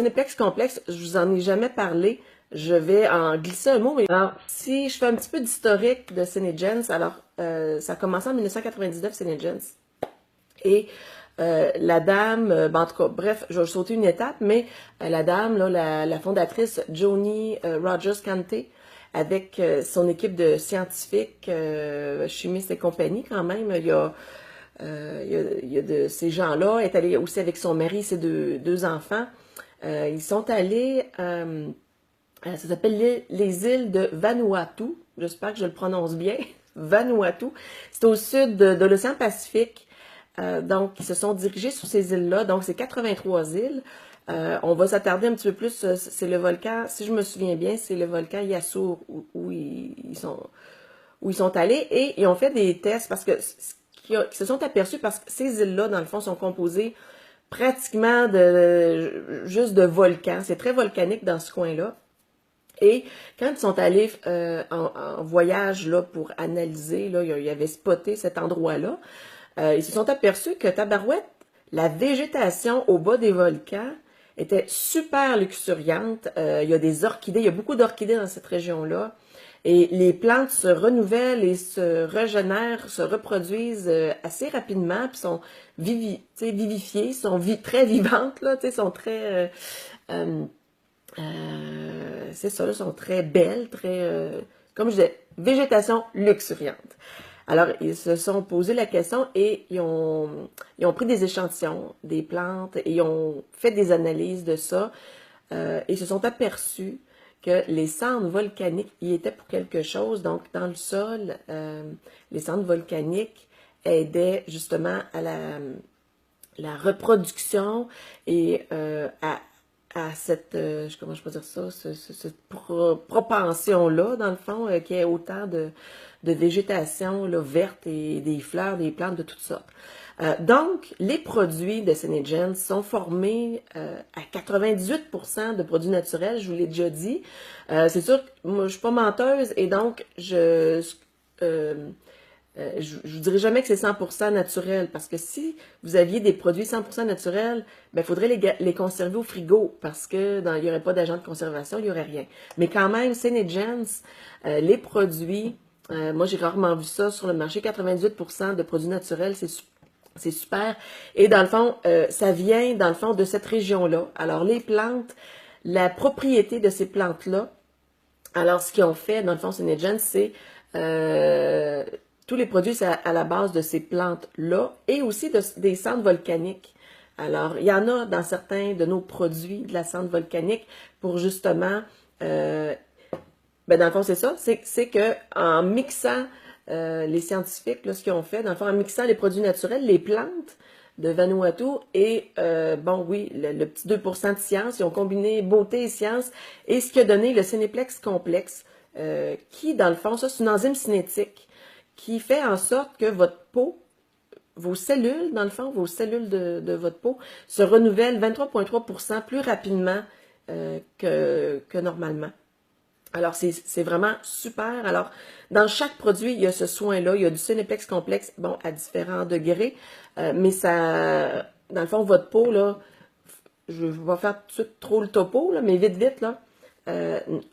Cinéplex complexe, je vous en ai jamais parlé. Je vais en glisser un mot. Mais alors, si je fais un petit peu d'historique de Cinegens, alors ça a commencé en 1999, Cinegens. Et la dame, en tout cas, bref, je vais sauter une étape, mais la dame, là, la fondatrice Joni Rogers Kante, avec son équipe de scientifiques, chimistes et compagnie, quand même, il y a de ces gens-là, est allée aussi avec son mari et ses deux enfants. Ils sont allés, ça s'appelle les îles de Vanuatu, j'espère que je le prononce bien, Vanuatu. C'est au sud de l'océan Pacifique. Donc, ils se sont dirigés sur ces îles-là. Donc, c'est 83 îles. On va s'attarder un petit peu plus. C'est le volcan, si je me souviens bien, c'est le volcan Yasour où ils sont allés. Et ils ont fait des tests parce que qu'ils se sont aperçus parce que ces îles-là, dans le fond, sont composées pratiquement juste de volcans. C'est très volcanique dans ce coin-là. Et quand ils sont allés en voyage là, pour analyser, là, ils avaient spoté cet endroit-là, ils se sont aperçus que tabarouette, la végétation au bas des volcans était super luxuriante. Il y a des orchidées, il y a beaucoup d'orchidées dans cette région-là. Et les plantes se renouvellent et se régénèrent, se reproduisent assez rapidement, puis sont vivifiées, sont très vivantes, là, sont très... c'est ça, là, sont très belles, comme je disais, végétation luxuriante. Alors, ils se sont posé la question et ils ont pris des échantillons, des plantes, et ils ont fait des analyses de ça. Et ils se sont aperçus que les cendres volcaniques y étaient pour quelque chose. Donc, dans le sol, les cendres volcaniques aidaient justement à la reproduction et à cette, comment je peux dire ça, cette propension-là, dans le fond, qu'il y ait autant de végétation là, verte et des fleurs, des plantes de toutes sortes. Donc, les produits de Cinegens sont formés à 98% de produits naturels, je vous l'ai déjà dit. C'est sûr que moi, je suis pas menteuse et donc je vous dirais jamais que c'est 100% naturel, parce que si vous aviez des produits 100% naturels, ben, il faudrait les conserver au frigo, parce que il n'y aurait pas d'agent de conservation, il n'y aurait rien. Mais quand même, Cinegens, les produits, moi j'ai rarement vu ça sur le marché, 98% de produits naturels, c'est super. Et dans le fond, ça vient, dans le fond, de cette région-là. Alors, les plantes, la propriété de ces plantes-là, alors, ce qu'ils ont fait, dans le fond, Cinegens, c'est tous les produits c'est à la base de ces plantes-là et aussi des cendres volcaniques. Alors, il y en a dans certains de nos produits de la cendre volcanique pour justement, ben dans le fond, c'est ça, c'est que en mixant les scientifiques, là, ce qu'ils ont fait, dans le fond, en mixant les produits naturels, les plantes de Vanuatu et, bon, oui, le petit 2% de science, ils ont combiné beauté et science, et ce qui a donné le Cinéplex complexe, qui, dans le fond, ça, c'est une enzyme cinétique qui fait en sorte que votre peau, vos cellules, dans le fond, vos cellules de votre peau se renouvellent 23,3% plus rapidement que normalement. Alors, c'est vraiment super. Alors, dans chaque produit, il y a ce soin-là. Il y a du Cinéplex complexe, bon, à différents degrés. Mais ça, dans le fond, votre peau, là, je vais faire tout de suite trop le topo, là, mais vite, vite, là.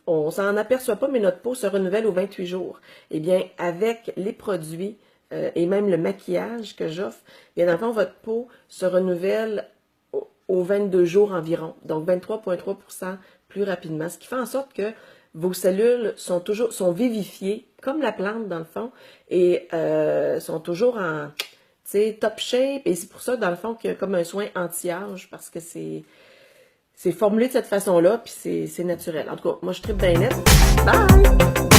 On s'en aperçoit pas, mais notre peau se renouvelle aux 28 jours. Eh bien, avec les produits et même le maquillage que j'offre, bien, dans le fond, votre peau se renouvelle aux 22 jours environ. Donc, 23,3% plus rapidement. Ce qui fait en sorte que vos cellules sont vivifiées, comme la plante dans le fond, et sont toujours en top shape. Et c'est pour ça, dans le fond, qu'il y a comme un soin anti-âge, parce que c'est formulé de cette façon-là, puis c'est naturel. En tout cas, moi, je tripe bien net. Bye!